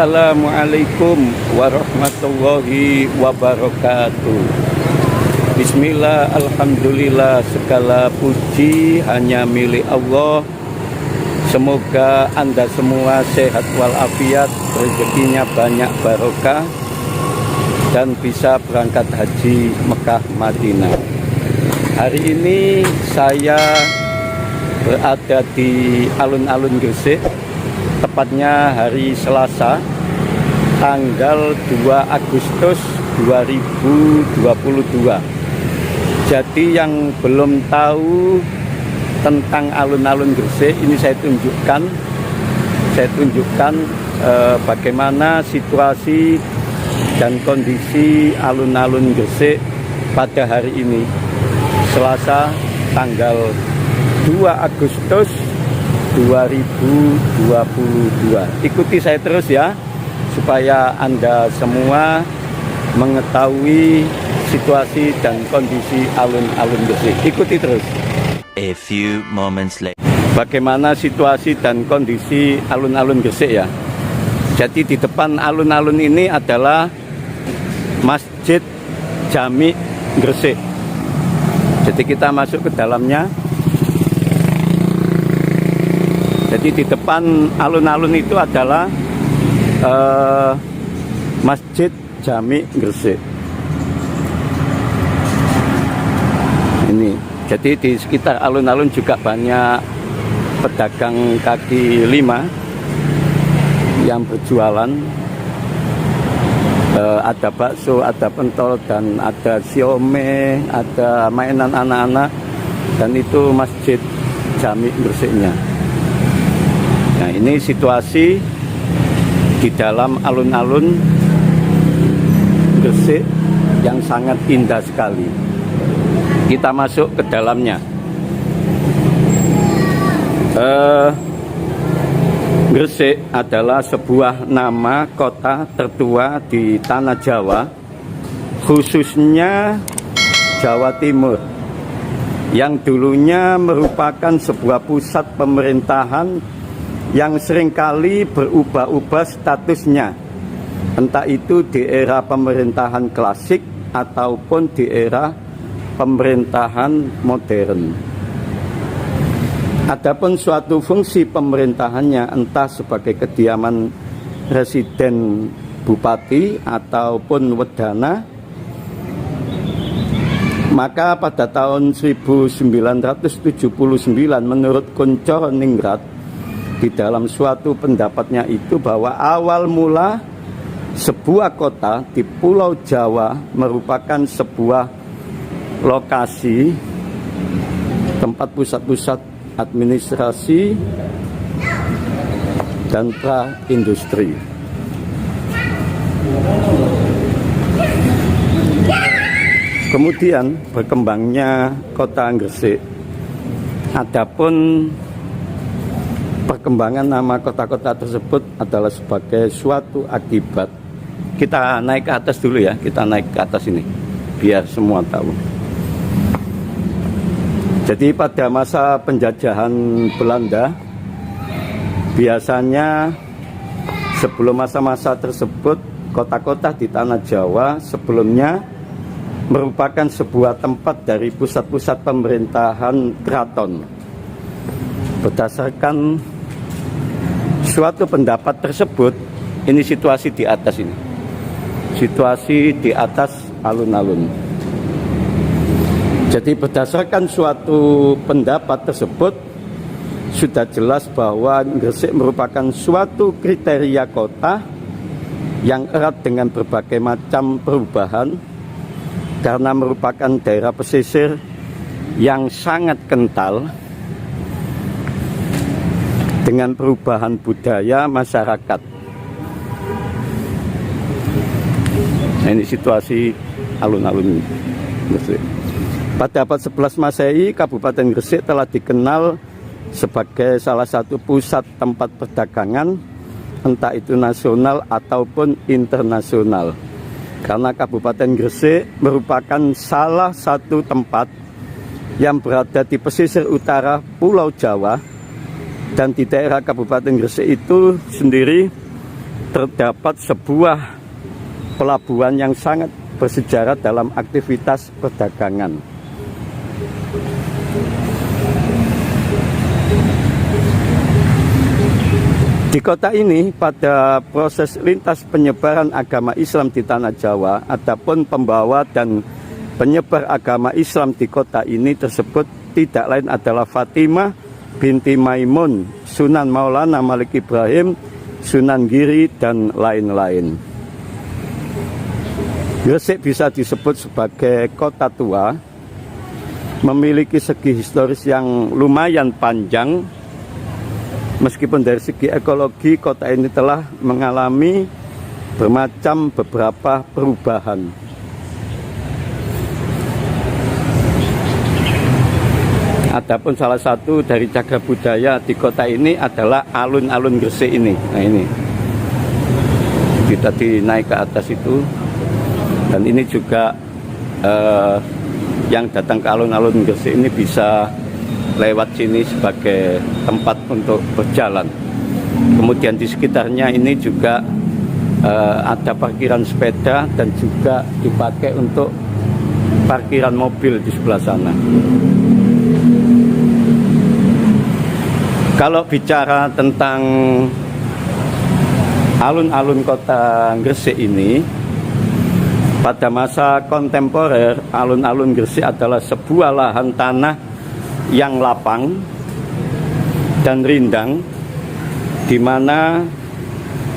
Assalamualaikum warahmatullahi wabarakatuh. Bismillah, alhamdulillah, segala puji hanya milik Allah. Semoga Anda semua sehat walafiat, rezekinya banyak barokah, dan bisa berangkat haji Mekah Madinah. Hari ini saya berada di alun-alun Gresik, tepatnya hari Selasa, tanggal 2 Agustus 2022. Jadi yang belum tahu tentang alun-alun Gresik, ini saya tunjukkan bagaimana situasi dan kondisi alun-alun Gresik pada hari ini, Selasa tanggal 2 Agustus 2022. Ikuti saya terus ya, supaya Anda semua mengetahui situasi dan kondisi alun-alun Gresik. Ikuti terus. A few moments later. Bagaimana situasi dan kondisi alun-alun Gresik ya. Jadi di depan alun-alun ini adalah Masjid Jami Gresik. Jadi kita masuk ke dalamnya. Jadi di depan alun-alun itu adalah Masjid Jami Gresik. Ini, jadi di sekitar alun-alun juga banyak pedagang kaki lima yang berjualan. Ada bakso, ada pentol, dan ada siomay, ada mainan anak-anak, dan itu Masjid Jami Gresiknya. Nah, ini situasi di dalam alun-alun Gresik yang sangat indah sekali. Kita masuk ke dalamnya. Gresik adalah sebuah nama kota tertua di tanah Jawa, khususnya Jawa Timur, yang dulunya merupakan sebuah pusat pemerintahan yang seringkali berubah-ubah statusnya, entah itu di era pemerintahan klasik ataupun di era pemerintahan modern. Adapun suatu fungsi pemerintahannya, entah sebagai kediaman residen bupati ataupun wedana, maka pada tahun 1979 menurut Kuncoro Ningrat, di dalam suatu pendapatnya itu, bahwa awal mula sebuah kota di Pulau Jawa merupakan sebuah lokasi tempat pusat-pusat administrasi dan pra-industri. Kemudian berkembangnya kota Gresik. Adapun perkembangan nama kota-kota tersebut adalah sebagai suatu akibat. Kita naik ke atas dulu ya, kita naik ke atas ini biar semua tahu. Jadi pada masa penjajahan Belanda, biasanya sebelum masa-masa tersebut, kota-kota di tanah Jawa sebelumnya merupakan sebuah tempat dari pusat-pusat pemerintahan keraton. Berdasarkan suatu pendapat tersebut, ini situasi di atas ini. Situasi di atas alun-alun. Jadi berdasarkan suatu pendapat tersebut, sudah jelas bahwa Gresik merupakan suatu kriteria kota yang erat dengan berbagai macam perubahan, karena merupakan daerah pesisir yang sangat kental dengan perubahan budaya masyarakat. Nah, ini situasi alun-alun Gresik. Pada abad 11 Masehi, Kabupaten Gresik telah dikenal sebagai salah satu pusat tempat perdagangan, entah itu nasional ataupun internasional. Karena Kabupaten Gresik merupakan salah satu tempat yang berada di pesisir utara Pulau Jawa, dan di daerah Kabupaten Gresik itu sendiri terdapat sebuah pelabuhan yang sangat bersejarah dalam aktivitas perdagangan. Di kota ini, pada proses lintas penyebaran agama Islam di tanah Jawa, adapun pembawa dan penyebar agama Islam di kota ini tersebut tidak lain adalah Fatimah binti Maimun, Sunan Maulana Malik Ibrahim, Sunan Giri, dan lain-lain. Gresik bisa disebut sebagai kota tua, memiliki segi historis yang lumayan panjang. Meskipun dari segi ekologi, kota ini telah mengalami beberapa perubahan. Adapun salah satu dari cagar budaya di kota ini adalah alun-alun Gresik ini. Nah ini, kita dinaik ke atas itu, dan ini juga yang datang ke alun-alun Gresik ini bisa lewat sini sebagai tempat untuk berjalan. Kemudian di sekitarnya ini juga ada parkiran sepeda dan juga dipakai untuk parkiran mobil di sebelah sana. Kalau bicara tentang alun-alun kota Gresik ini, pada masa kontemporer, alun-alun Gresik adalah sebuah lahan tanah yang lapang dan rindang, di mana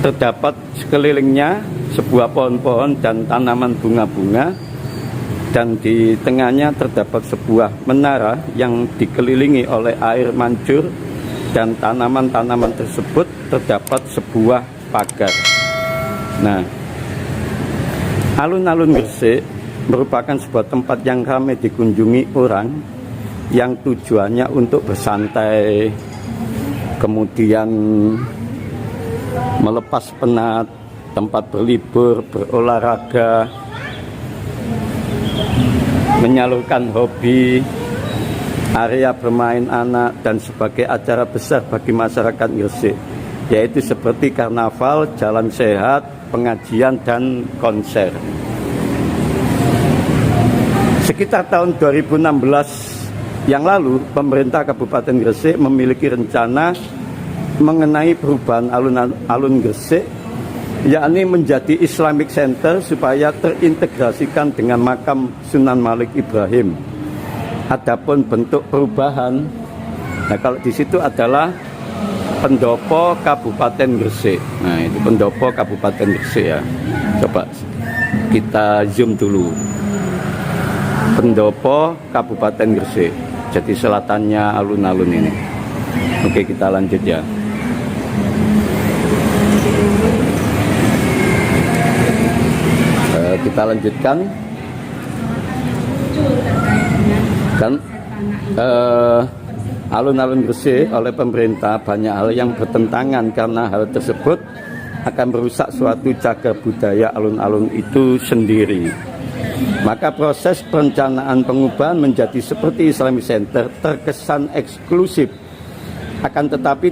terdapat sekelilingnya sebuah pohon-pohon dan tanaman bunga-bunga, dan di tengahnya terdapat sebuah menara yang dikelilingi oleh air mancur, dan tanaman-tanaman tersebut terdapat sebuah pagar. Nah, alun-alun Gresik merupakan sebuah tempat yang ramai dikunjungi orang yang tujuannya untuk bersantai, kemudian melepas penat, tempat berlibur, berolahraga, menyalurkan hobi, area bermain anak, dan sebagai acara besar bagi masyarakat Gresik, yaitu seperti karnaval, jalan sehat, pengajian, dan konser. Sekitar tahun 2016 yang lalu, pemerintah Kabupaten Gresik memiliki rencana mengenai perubahan alun-alun Gresik, yakni menjadi Islamic Center supaya terintegrasikan dengan makam Sunan Malik Ibrahim. Adapun bentuk perubahan, nah kalau di situ adalah pendopo Kabupaten Gresik. Nah itu pendopo Kabupaten Gresik ya. Coba kita zoom dulu. Pendopo Kabupaten Gresik. Jadi selatannya alun-alun ini. Oke, kita lanjut ya. Kita lanjutkan. Kan alun-alun Gresik oleh pemerintah banyak hal yang bertentangan, karena hal tersebut akan merusak suatu cagar budaya alun-alun itu sendiri. Maka proses perencanaan pengubahan menjadi seperti Islamic Center terkesan eksklusif. Akan tetapi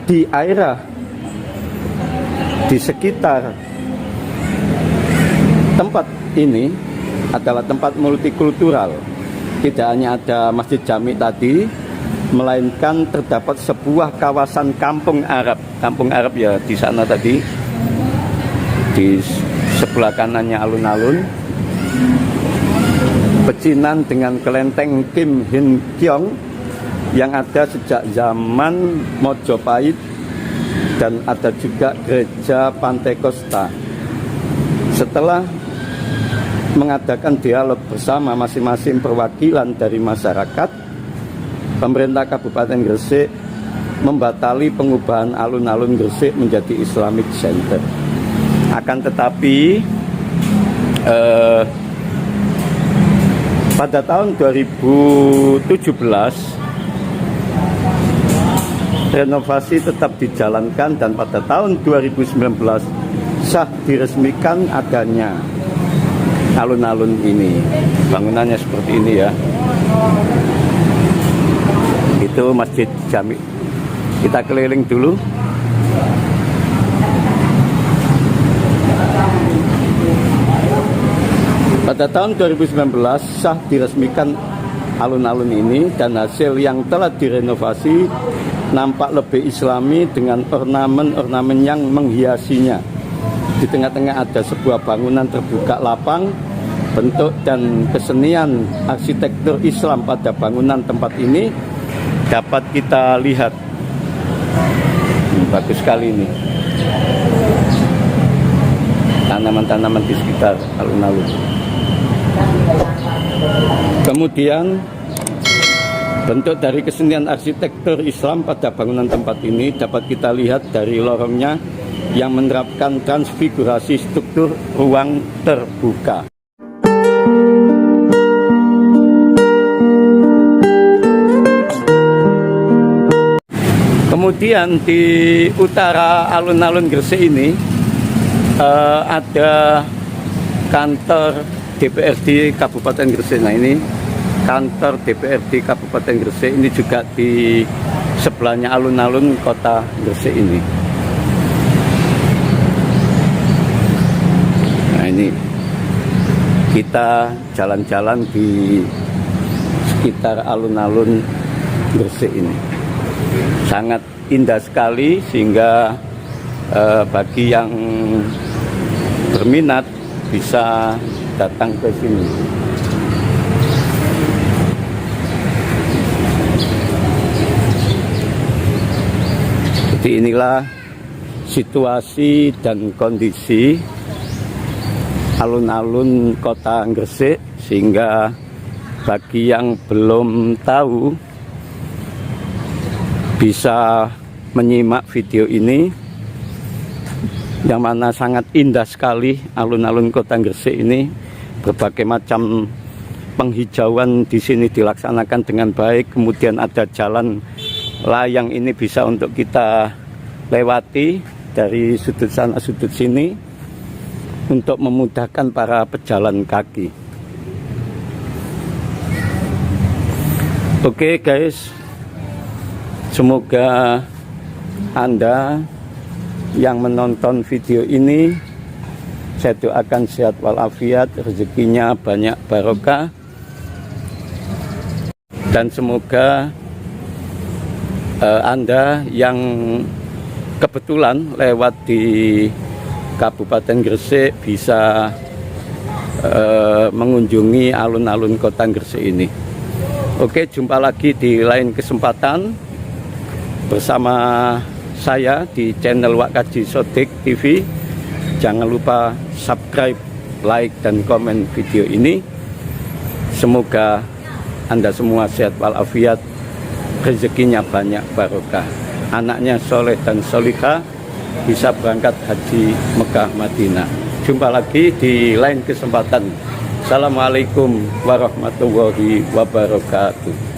di area di sekitar tempat ini adalah tempat multikultural. Tidak hanya ada Masjid Jami tadi, melainkan terdapat sebuah kawasan kampung Arab. Kampung Arab ya di sana tadi, di sebelah kanannya alun-alun. Pecinan dengan kelenteng Kim Hin Kiong yang ada sejak zaman Mojopahit, dan ada juga gereja Pantekosta. Setelah mengadakan dialog bersama masing-masing perwakilan dari masyarakat, pemerintah Kabupaten Gresik membatali pengubahan alun-alun Gresik menjadi Islamic Center. Akan tetapi pada tahun 2017 renovasi tetap dijalankan, dan pada tahun 2019 sah diresmikan adanya alun-alun ini. Bangunannya seperti ini ya. Itu Masjid Jami. Kita keliling dulu. Pada tahun 2019 sah diresmikan alun-alun ini, dan hasil yang telah direnovasi nampak lebih islami dengan ornamen-ornamen yang menghiasinya. Di tengah-tengah ada sebuah bangunan terbuka lapang. Bentuk dan kesenian arsitektur Islam pada bangunan tempat ini dapat kita lihat. Bagus sekali ini. Tanaman-tanaman di sekitar alun-alun. Kemudian bentuk dari kesenian arsitektur Islam pada bangunan tempat ini dapat kita lihat dari lorongnya yang menerapkan transfigurasi struktur ruang terbuka. Kemudian di utara alun-alun Gresik ini ada kantor DPRD Kabupaten Gresik. Nah, ini kantor DPRD Kabupaten Gresik, ini juga di sebelahnya alun-alun kota Gresik ini. Nah, ini kita jalan-jalan di sekitar alun-alun Gresik ini. Sangat indah sekali, sehingga bagi yang berminat bisa datang ke sini. Jadi inilah situasi dan kondisi alun-alun kota Gresik, sehingga bagi yang belum tahu bisa menyimak video ini, yang mana sangat indah sekali alun-alun kota Gresik ini. Berbagai macam penghijauan di sini dilaksanakan dengan baik. Kemudian ada jalan layang ini bisa untuk kita lewati dari sudut sana sudut sini untuk memudahkan para pejalan kaki. Oke guys, semoga Anda yang menonton video ini, saya doakan sehat walafiat, rezekinya banyak barokah, dan semoga Anda yang kebetulan lewat di Kabupaten Gresik bisa mengunjungi alun-alun kota Gresik ini. Oke, jumpa lagi di lain kesempatan bersama saya di channel Wak Kaji Sodik TV. Jangan lupa subscribe, like, dan komen video ini. Semoga Anda semua sehat walafiat, rezekinya banyak barokah, anaknya soleh dan solihah, bisa berangkat haji Mekah Madinah. Jumpa lagi di lain kesempatan. Assalamualaikum warahmatullahi wabarakatuh.